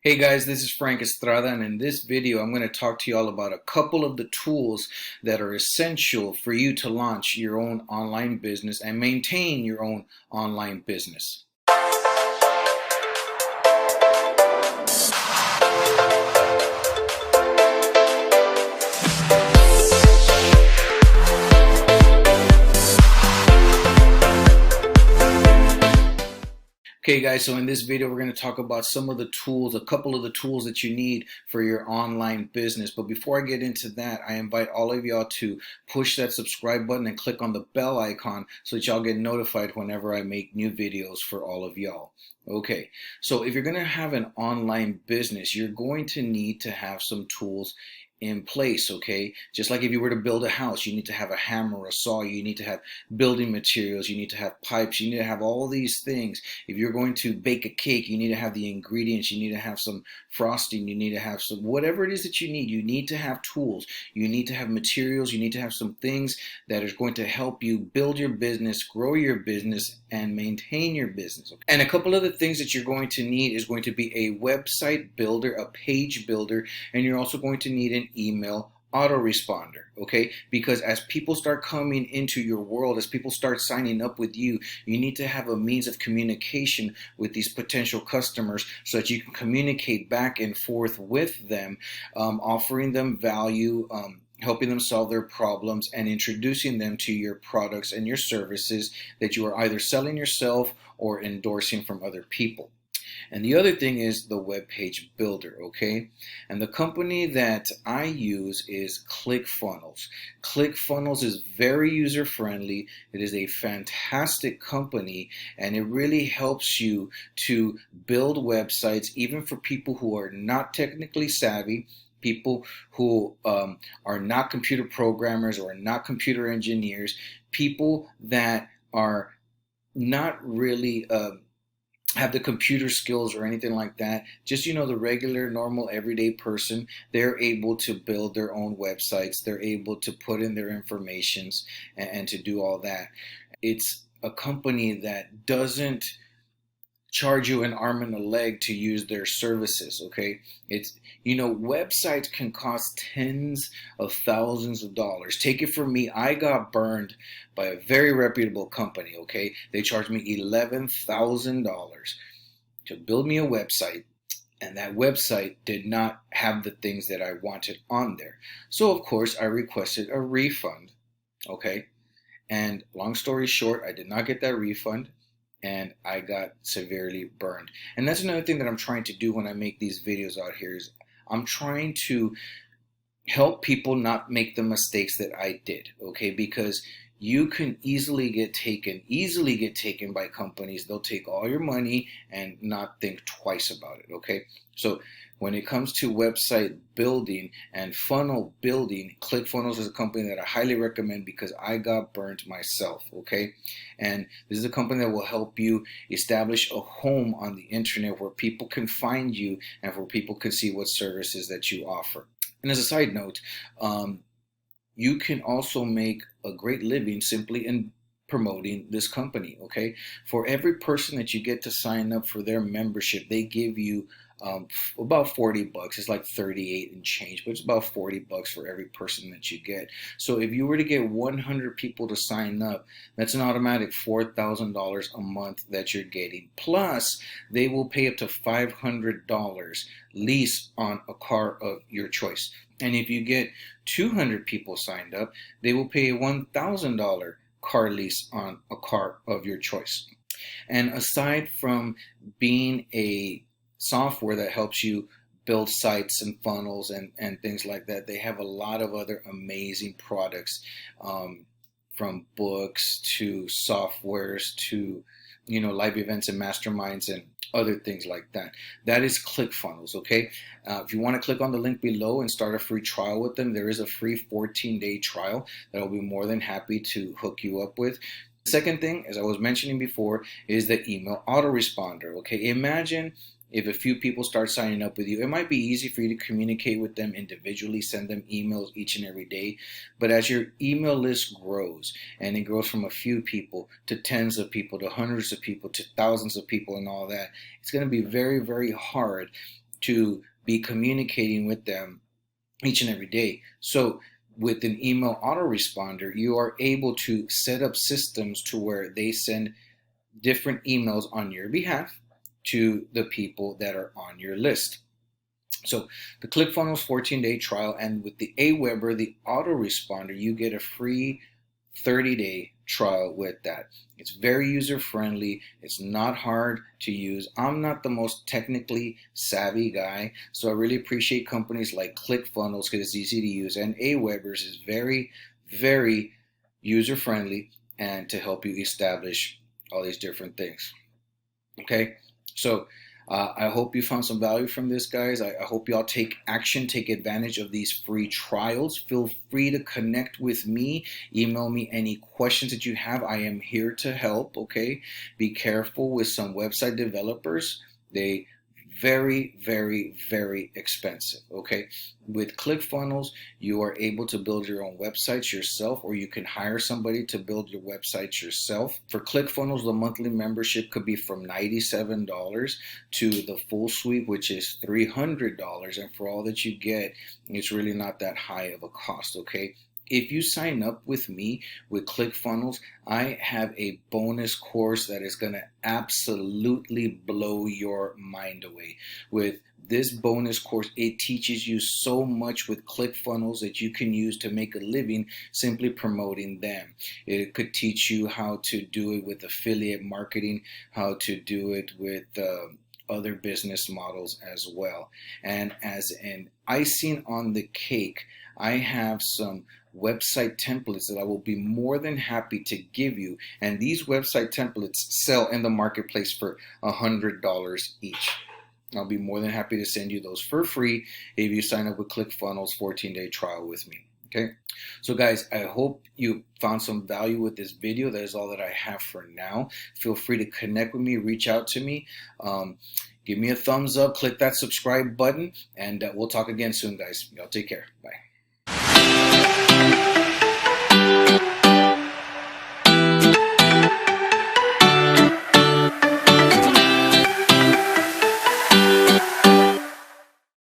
Hey guys, this is Frank Estrada, and in this video I'm going to talk to you all about a couple of the tools that are essential for you to launch your own online business and maintain your own online business. Okay guys, so in this video we're going to talk about some of the tools, a couple of the tools that you need for your online business. But before I get into that, I invite all of y'all to push that subscribe button and click on the bell icon so that y'all get notified whenever I make new videos for all of y'all. Okay, so if you're going to have an online business, you're going to need to have some tools in place, okay? Just like if you were to build a house, you need to have a hammer, a saw, you need to have building materials, you need to have pipes, you need to have all these things. If you're going to bake a cake, you need to have the ingredients, you need to have some frosting, you need to have some, whatever it is that you need to have tools, you need to have materials, you need to have some things that is going to help you build your business, grow your business, and maintain your business. Okay? And a couple of the things that you're going to need is going to be a website builder, a page builder, and you're also going to need an email autoresponder, okay? Because as people start coming into your world, as people start signing up with you, you need to have a means of communication with these potential customers so that you can communicate back and forth with them, offering them value, helping them solve their problems, and introducing them to your products and your services that you are either selling yourself or endorsing from other people. And the other thing is the web page builder, okay? And the company that I use is ClickFunnels. ClickFunnels is very user friendly. It is a fantastic company, and it really helps you to build websites even for people who are not technically savvy, people who are not computer programmers or not computer engineers, people that are not really have the computer skills or anything like that. Just, the regular, normal, everyday person, they're able to build their own websites. They're able to put in their informations and to do all that. It's a company that doesn't charge you an arm and a leg to use their services, okay? It's, websites can cost tens of thousands of dollars. Take it from me, I got burned by a very reputable company, okay? They charged me $11,000 to build me a website, and that website did not have the things that I wanted on there. So of course I requested a refund, okay? And long story short, I did not get that refund, and I got severely burned. And that's another thing that I'm trying to do when I make these videos out here is I'm trying to help people not make the mistakes that I did, okay? Because you can easily get taken by companies. They'll take all your money and not think twice about it, okay? So when it comes to website building and funnel building, ClickFunnels is a company that I highly recommend because I got burnt myself, okay? And this is a company that will help you establish a home on the internet where people can find you and where people can see what services that you offer. And as a side note, you can also make a great living simply in promoting this company, okay? For every person that you get to sign up for their membership, they give you about 40 bucks. It's like 38 and change, but it's about 40 bucks for every person that you get. So if you were to get 100 people to sign up, that's an automatic $4,000 a month that you're getting. Plus, they will pay up to $500 lease on a car of your choice. And if you get 200 people signed up, they will pay a $1,000 car lease on a car of your choice. And aside from being a software that helps you build sites and funnels and things like that, they have a lot of other amazing products, from books to softwares to live events and masterminds and other things like that. That is ClickFunnels, okay? If you want to click on the link below and start a free trial with them, there is a free 14-day trial that I'll be more than happy to hook you up with. The second thing, as I was mentioning before, is the email autoresponder, okay? Imagine if a few people start signing up with you. It might be easy for you to communicate with them individually, send them emails each and every day. But as your email list grows, and it grows from a few people to tens of people to hundreds of people to thousands of people and all that, it's going to be very, very hard to be communicating with them each and every day. So with an email autoresponder, you are able to set up systems to where they send different emails on your behalf to the people that are on your list. So the ClickFunnels 14-day trial, and with the Aweber, the autoresponder, you get a free 30-day trial with that. It's very user friendly. It's not hard to use. I'm not the most technically savvy guy, so I really appreciate companies like ClickFunnels because it's easy to use, and Aweber's is very, very user friendly and to help you establish all these different things. Okay, so I hope you found some value from this, guys. I hope y'all take action, take advantage of these free trials. Feel free to connect with me. Email me any questions that you have. I am here to help, okay? Be careful with some website developers. They very, very, very expensive, okay? With ClickFunnels, you are able to build your own websites yourself, or you can hire somebody to build your websites yourself. For ClickFunnels, the monthly membership could be from $97 to the full suite, which is $300. And for all that you get, it's really not that high of a cost, okay? If you sign up with me with ClickFunnels, I have a bonus course that is going to absolutely blow your mind away. With this bonus course, it teaches you so much with ClickFunnels that you can use to make a living simply promoting them. It could teach you how to do it with affiliate marketing, how to do it with other business models as well. And as an icing on the cake, I have some website templates that I will be more than happy to give you, and these website templates sell in the marketplace for $100 each. I'll be more than happy to send you those for free if you sign up with ClickFunnels 14-day trial with me. Okay, so guys, I hope you found some value with this video. That is all that I have for now. Feel free to connect with me, reach out to me. Give me a thumbs up, click that subscribe button, and we'll talk again soon, guys. Y'all take care. Bye.